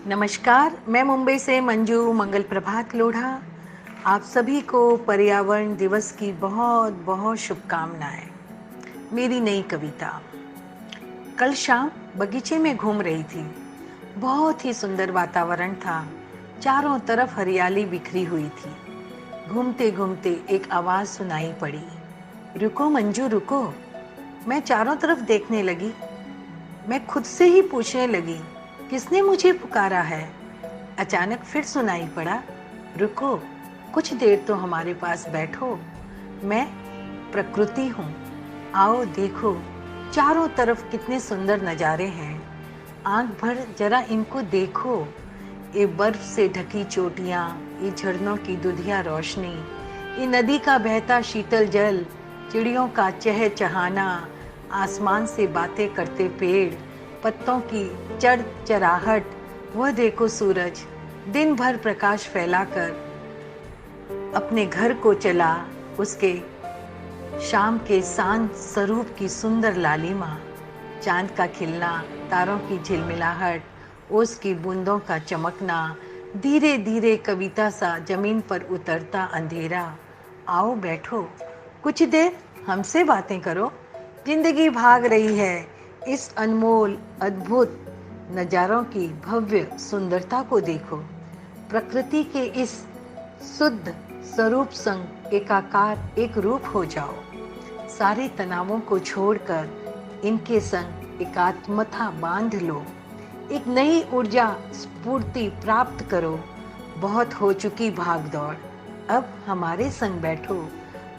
नमस्कार, मैं मुंबई से मंजू मंगल प्रभात लोढ़ा। आप सभी को पर्यावरण दिवस की बहुत बहुत शुभकामनाएं। मेरी नई कविता। कल शाम बगीचे में घूम रही थी। बहुत ही सुंदर वातावरण था। चारों तरफ हरियाली बिखरी हुई थी। घूमते घूमते एक आवाज सुनाई पड़ी, रुको मंजू रुको। मैं चारों तरफ देखने लगी। मैं खुद से ही पूछने लगी, किसने मुझे पुकारा है। अचानक फिर सुनाई पड़ा, रुको, कुछ देर तो हमारे पास बैठो। मैं प्रकृति हूँ, आओ देखो, चारों तरफ कितने सुंदर नज़ारे हैं। आंख भर जरा इनको देखो। ये बर्फ से ढकी चोटियाँ, ये झरनों की दुधिया रोशनी, ये नदी का बहता शीतल जल, चिड़ियों का चहचहाना, आसमान से बातें करते पेड़, पत्तों की चरचराहट, वह देखो सूरज दिन भर प्रकाश फैलाकर अपने घर को चला, उसके शाम के शांत स्वरूप की सुंदर लालिमा, चांद का खिलना, तारों की झिलमिलाहट, ओस की बूंदों का चमकना, धीरे धीरे कविता सा जमीन पर उतरता अंधेरा। आओ बैठो, कुछ देर हमसे बातें करो। जिंदगी भाग रही है, इस अनमोल अद्भुत नज़ारों की भव्य सुंदरता को देखो। प्रकृति के इस शुद्ध स्वरूप संग एकाकार एक रूप हो जाओ। सारे तनावों को छोड़कर इनके संग एकात्मता बांध लो। एक नई ऊर्जा स्फूर्ति प्राप्त करो। बहुत हो चुकी भाग दौड़, अब हमारे संग बैठो,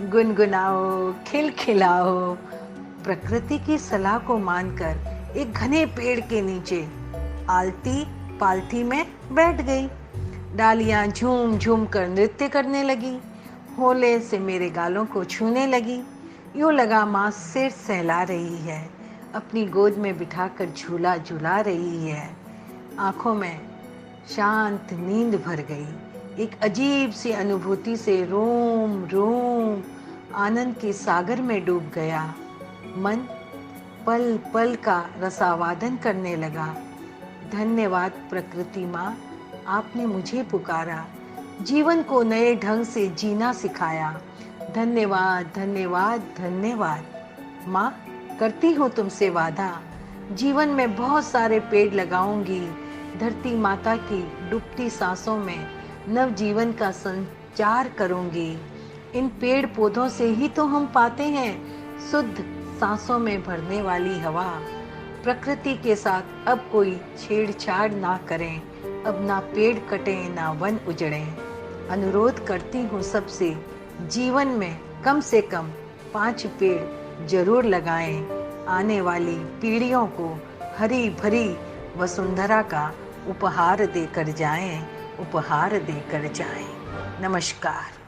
गुनगुनाओ, खिलखिलाओ। प्रकृति की सलाह को मानकर एक घने पेड़ के नीचे आलती पालती में बैठ गई। डालियां झूम झूम कर नृत्य करने लगी। होले से मेरे गालों को छूने लगी। यूं लगा माँ सिर सहला रही है, अपनी गोद में बिठाकर झूला झुला रही है। आंखों में शांत नींद भर गई। एक अजीब सी अनुभूति से रोम रोम आनंद के सागर में डूब गया। मन पल पल का रसावादन करने लगा। धन्यवाद प्रकृति माँ, आपने मुझे पुकारा, जीवन को नए ढंग से जीना सिखाया। धन्यवाद धन्यवाद धन्यवाद। माँ, करती हूँ तुमसे वादा, जीवन में बहुत सारे पेड़ लगाऊंगी। धरती माता की डूबती सांसों में नव जीवन का संचार करूंगी। इन पेड़ पौधों से ही तो हम पाते हैं शुद्ध सांसों में भरने वाली हवा। प्रकृति के साथ अब कोई छेड़छाड़ ना करें, अब ना पेड़ कटें ना वन उजड़ें। अनुरोध करती हूँ सबसे, जीवन में कम से कम 5 पेड़ जरूर लगाएं। आने वाली पीढ़ियों को हरी भरी वसुंधरा का उपहार देकर जाएं, उपहार देकर जाएं। नमस्कार।